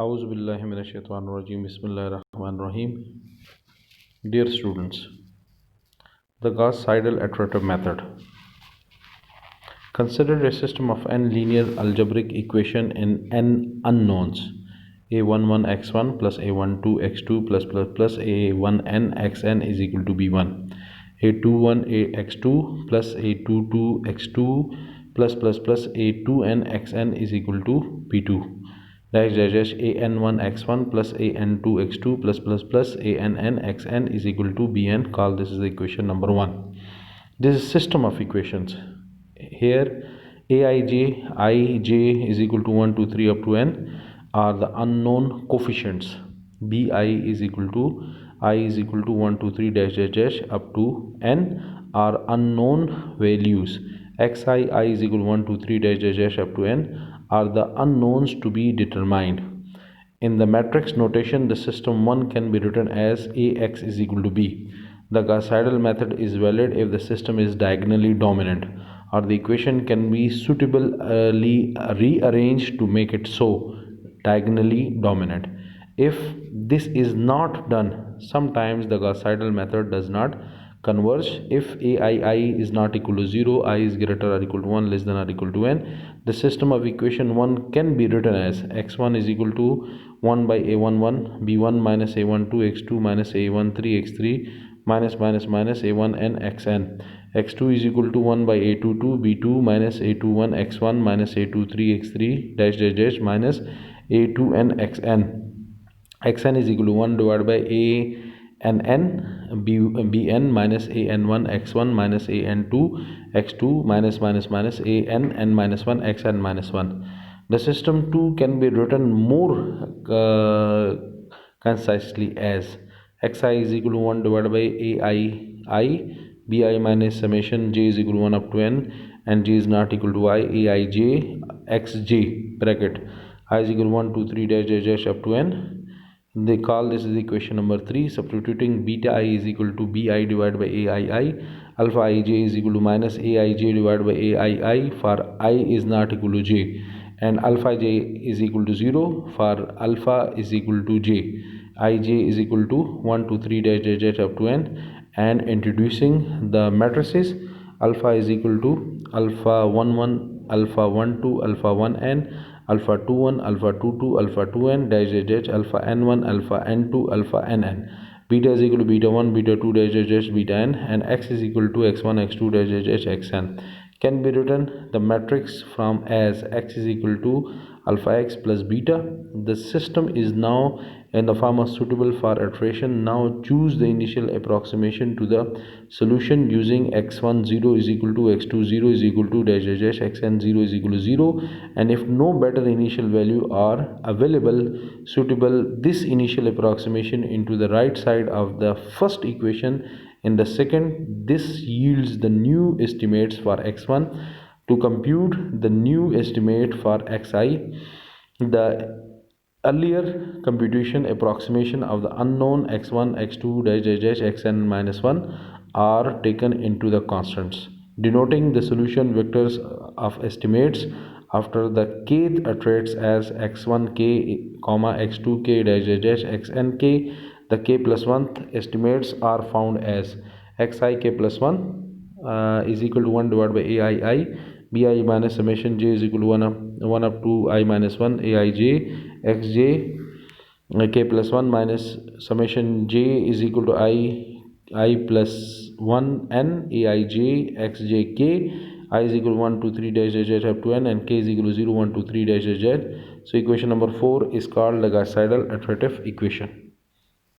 Auzu billahi minash shaitanir rajim. Bismillahir rahmanir rahim. Dear students, the Gauss-Seidel iterative method. Consider a system of n linear algebraic equation in n unknowns. a11 x1 plus a12 x2 plus a1n xn is equal to b1. a21 x2 plus a22 x2 plus a2n xn is equal to b2. Dash dash dash an1 x1 plus an2 x2 plus ann xn is equal to bn. Call this is the equation number 1. This is system of equations. Here ij is equal to 1 2 3 up to n are the unknown coefficients. Bi is equal to 1 2 3 dash dash dash up to n are unknown values. Xi I is equal to 1 2 3 dash dash dash up to n are the unknowns to be determined. In the matrix notation, the system 1 can be written as Ax is equal to B. The Gauss-Seidel method is valid if the system is diagonally dominant, or the equation can be suitably rearranged to make it so diagonally dominant. If this is not done, sometimes the Gauss-Seidel method does not converge. If ai is not equal to 0, I is greater or equal to 1, less than or equal to n, the system of equation 1 can be written as x1 is equal to 1 by a11 b1 minus a12 x2 minus a13 x3 minus a1n xn. x2 is equal to 1 by a22 b2 minus a21 x1 minus a23 x3 dash dash dash minus a2n xn. xn is equal to 1 divided by bn minus an1 x1 minus an2 x2 minus ann minus 1 xn minus 1. The system 2 can be written more concisely as xi is equal to 1 divided by ai bi minus summation j is equal to 1 up to n and j is not equal to I aij xj bracket I is equal to 1 2 3 dash dash dash up to n. They call this is equation number 3. Substituting beta I is equal to bi divided by aii, alpha ij is equal to minus aij divided by aii for I is not equal to j, and alpha j is equal to 0 for alpha is equal to j. Ij is equal to 1 2 3 dash dash dash up to n, and introducing the matrices, alpha is equal to alpha 1 1 alpha 1 2 alpha 1 n, alpha 2 1 alpha 2 2 alpha 2 n dash dash dash alpha n1 alpha n2 alpha nn. Beta is equal to beta 1 beta 2 dash dash dash beta n, and x is equal to x1 x2 dash dash dash xn. Can be written the matrix from as x is equal to alpha x plus beta. The system is now in the form of suitable for iteration. Now choose the initial approximation to the solution using x1 0 is equal to x2 0 is equal to dash dash dash xn 0 is equal to 0, and if no better initial value are available suitable this initial approximation into the right side of the first equation in the second. This yields the new estimates for x1. To compute the new estimate for xi, the earlier computation approximation of the unknown x1 x2 dash dash dash xn minus 1 are taken into the constants, denoting the solution vectors of estimates after the kth iterates as x1k comma x2k dash dash dash xnk. The k plus 1th estimates are found as xik plus 1 is equal to 1 divided by aii bi minus summation j is equal to 1 up to I minus 1 aij xj k plus 1 minus summation j is equal to I plus 1 n aij xjk. I is equal to 1 2 3 dash dash dash up to n, and k is equal to 0 1 2 3 dash dash dash. So equation number 4 is called the Gauss-Seidel iterative equation.